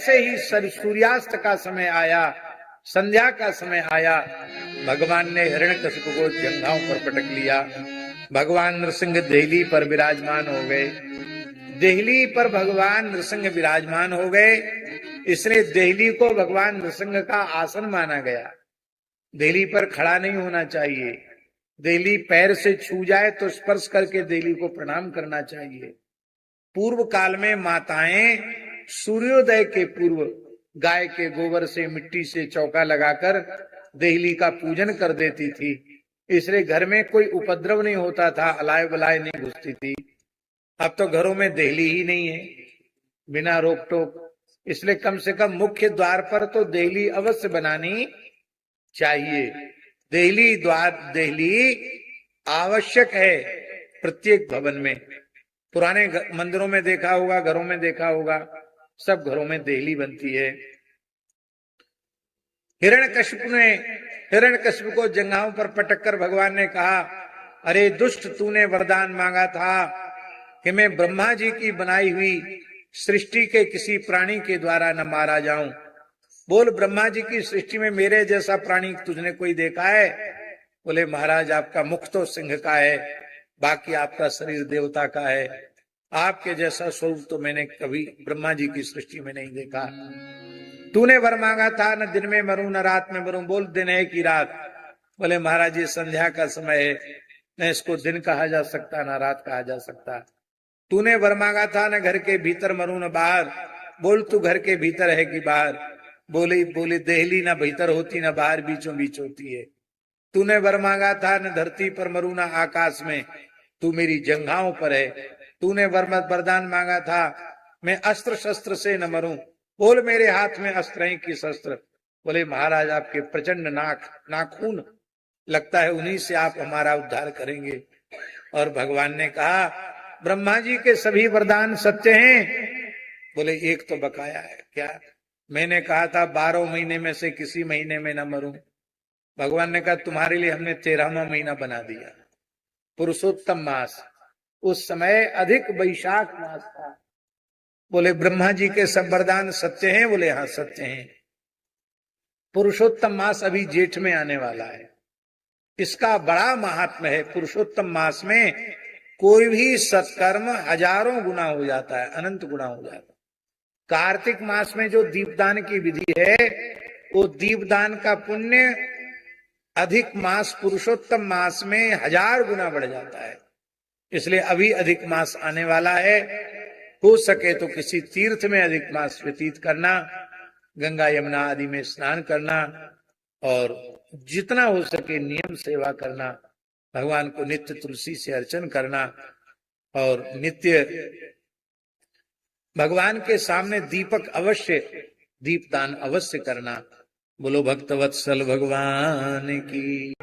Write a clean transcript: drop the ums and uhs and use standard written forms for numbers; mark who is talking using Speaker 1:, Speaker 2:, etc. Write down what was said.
Speaker 1: जैसे ही सूर्यास्त का समय आया, संध्या का समय आया, भगवान ने हिरण्यकशिपु को जंघाओं पर पटक लिया। भगवान नृसिंह देहली पर विराजमान हो गए। देहली पर भगवान नृसिंह विराजमान हो गए, इसलिए देहली को भगवान नृसिंह का आसन माना गया। देहली पर खड़ा नहीं होना चाहिए, देहली पैर से छू जाए तो स्पर्श करके देहली को प्रणाम करना चाहिए। पूर्व काल में माताएं सूर्योदय के पूर्व गाय के गोबर से, मिट्टी से चौका लगाकर देहली का पूजन कर देती थी, इसलिए घर में कोई उपद्रव नहीं होता था, अलाय बलाय नहीं घुसती थी। अब तो घरों में देहली ही नहीं है बिना रोक टोक, इसलिए कम से कम मुख्य द्वार पर तो देहली अवश्य बनानी चाहिए। देहली आवश्यक है प्रत्येक भवन में। पुराने मंदिरों में देखा होगा, घरों में देखा होगा, सब घरों में देहली बनती है। हिरण्यकशिपु को जंघाओं पर पटक कर भगवान ने कहा, अरे दुष्ट, तूने वरदान मांगा था कि मैं ब्रह्मा जी की बनाई हुई सृष्टि के किसी प्राणी के द्वारा न मारा जाऊं। बोल, ब्रह्मा जी की सृष्टि में मेरे जैसा प्राणी तुझने कोई देखा है? बोले, महाराज आपका मुख तो सिंह का है, बाकी आपका शरीर देवता का है, आपके जैसा स्वरूप तो मैंने कभी ब्रह्मा जी की सृष्टि में नहीं देखा। तूने वर मांगा था, न दिन में मरूं न रात में मरूं। बोल, दिन है कि रात? बोले, महाराज ये संध्या का समय है, न इसको दिन कहा जा सकता न रात कहा जा सकता। तूने वर मांगा था, न घर के भीतर मरूं न बाहर। बोल, तू घर के भीतर है कि बाहर? बोली देहली न भीतर होती न बाहर, बीचों बीच होती है। तूने वर मांगा था, न धरती पर मरूं न आकाश में, तू मेरी जंघाओं पर है। तूने वरदान मांगा था, मैं अस्त्र शस्त्र से न मरूं। बोल, मेरे हाथ में अस्त्र हैं कि शस्त्र? बोले, महाराज आपके प्रचंड नाखून, लगता है उन्हीं से आप हमारा उद्धार करेंगे। और भगवान ने कहा, ब्रह्मा जी के सभी वरदान सत्य हैं? बोले, एक तो बकाया है। क्या? मैंने कहा था 12 महीने में से किसी महीने में न मरूं। भगवान ने कहा, तुम्हारे लिए हमने 13वां महीना बना दिया, पुरुषोत्तम मास। उस समय अधिक वैशाख मास था। बोले, ब्रह्मा जी के सब वरदान सत्य हैं? बोले, हाँ सत्य हैं। पुरुषोत्तम मास अभी जेठ में आने वाला है, इसका बड़ा महात्म्य है। पुरुषोत्तम मास में कोई भी सत्कर्म हजारों गुना हो जाता है, अनंत गुना हो जाता है। कार्तिक मास में जो दीपदान की विधि है, वो दीपदान का पुण्य अधिक मास पुरुषोत्तम मास में 1000 गुना बढ़ जाता है। इसलिए अभी अधिक मास आने वाला है, हो सके तो किसी तीर्थ में अधिक मास व्यतीत करना, गंगा यमुना आदि में स्नान करना, और जितना हो सके नियम सेवा करना, भगवान को नित्य तुलसी से अर्चन करना, और नित्य भगवान के सामने दीपक अवश्य, दीपदान अवश्य करना। बोलो भक्तवत्सल भगवान की।